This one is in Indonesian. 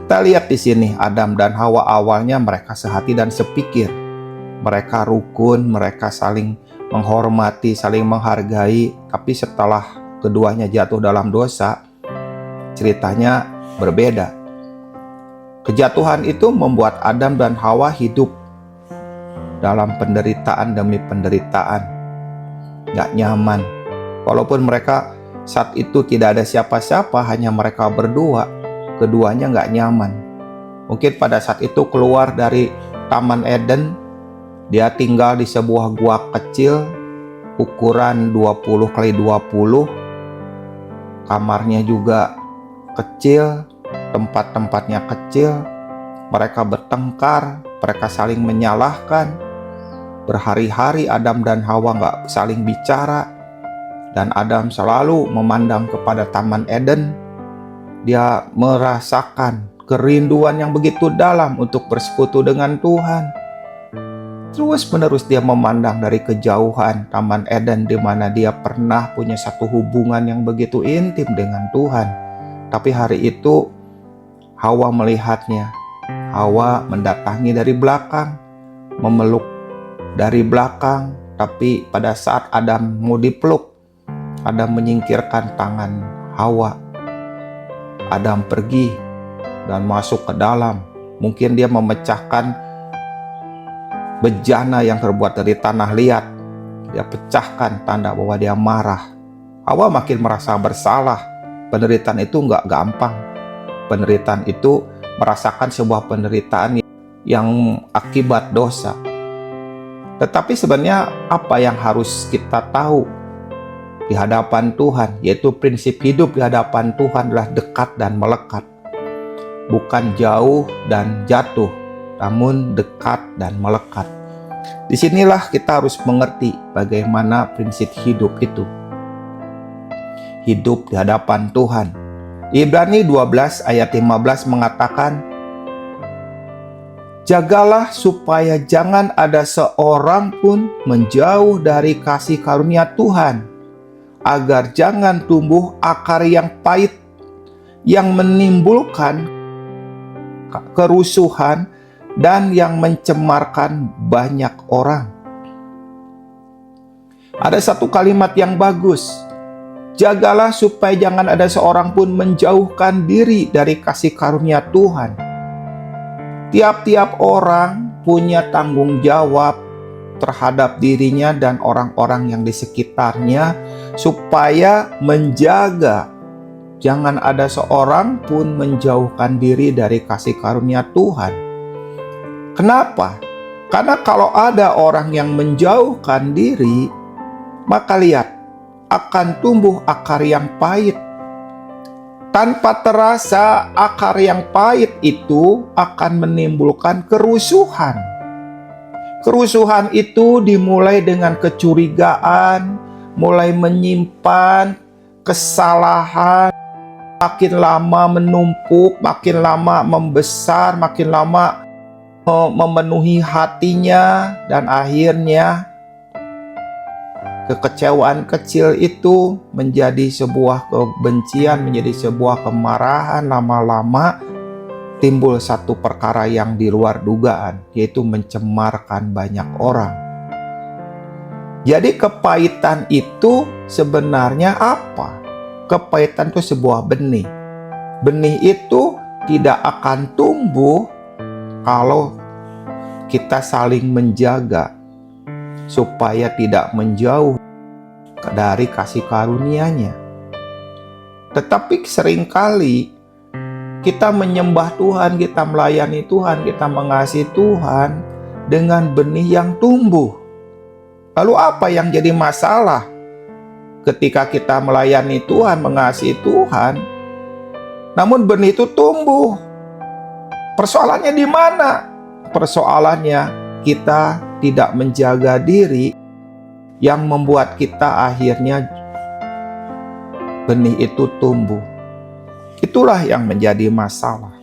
Kita lihat di sini Adam dan Hawa awalnya mereka sehati dan sepikir. Mereka rukun, mereka saling menghormati, saling menghargai. Tapi setelah keduanya jatuh dalam dosa, ceritanya berbeda. Kejatuhan itu membuat Adam dan Hawa hidup dalam penderitaan demi penderitaan. Gak nyaman. Walaupun mereka saat itu tidak ada siapa-siapa, hanya mereka berdua, keduanya gak nyaman. Mungkin pada saat itu keluar dari Taman Eden, dia tinggal di sebuah gua kecil, ukuran 20 kali 20. Kamarnya juga kecil, tempat-tempatnya kecil. Mereka bertengkar, mereka saling menyalahkan. Berhari-hari Adam dan Hawa gak saling bicara. Dan Adam selalu memandang kepada Taman Eden. Dia merasakan kerinduan yang begitu dalam untuk bersekutu dengan Tuhan. Terus-menerus dia memandang dari kejauhan Taman Eden, di mana dia pernah punya satu hubungan yang begitu intim dengan Tuhan. Tapi hari itu Hawa melihatnya. Hawa mendatangi dari belakang, memeluk dari belakang. Tapi pada saat Adam mau dipeluk, Adam menyingkirkan tangan Hawa. Adam pergi dan masuk ke dalam. Mungkin dia memecahkan bejana yang terbuat dari tanah liat. Dia pecahkan tanda bahwa dia marah. Hawa makin merasa bersalah. Penderitaan itu nggak gampang. Penderitaan itu merasakan sebuah penderitaan yang akibat dosa. Tetapi sebenarnya apa yang harus kita tahu di hadapan Tuhan, yaitu prinsip hidup di hadapan Tuhan adalah dekat dan melekat. Bukan jauh dan jatuh, namun dekat dan melekat. Disinilah kita harus mengerti bagaimana prinsip hidup itu. Hidup di hadapan Tuhan. Ibrani 12 ayat 15 mengatakan, jagalah supaya jangan ada seorang pun menjauh dari kasih karunia Tuhan, agar jangan tumbuh akar yang pahit, yang menimbulkan kerusuhan dan yang mencemarkan banyak orang. Ada satu kalimat yang bagus. Jagalah supaya jangan ada seorang pun menjauhkan diri dari kasih karunia Tuhan. Tiap-tiap orang punya tanggung jawab terhadap dirinya dan orang-orang yang di sekitarnya, supaya menjaga jangan ada seorang pun menjauhkan diri dari kasih karunia Tuhan. Kenapa? Karena kalau ada orang yang menjauhkan diri, maka lihat, akan tumbuh akar yang pahit. Tanpa terasa, akar yang pahit itu akan menimbulkan kerusuhan. Kerusuhan itu dimulai dengan kecurigaan, mulai menyimpan kesalahan, makin lama menumpuk, makin lama membesar, makin lama memenuhi hatinya, dan akhirnya kekecewaan kecil itu menjadi sebuah kebencian, menjadi sebuah kemarahan. Lama-lama timbul satu perkara yang di luar dugaan, yaitu mencemarkan banyak orang. Jadi kepahitan itu sebenarnya apa? Kepahitan itu sebuah benih. Benih itu tidak akan tumbuh kalau kita saling menjaga supaya tidak menjauh dari kasih karunia-Nya. Tetapi seringkali kita menyembah Tuhan, kita melayani Tuhan, kita mengasihi Tuhan dengan benih yang tumbuh. Lalu apa yang jadi masalah ketika kita melayani Tuhan, mengasihi Tuhan, namun benih itu tumbuh? Persoalannya di mana? Persoalannya kita tidak menjaga diri, yang membuat kita akhirnya benih itu tumbuh. Itulah yang menjadi masalah.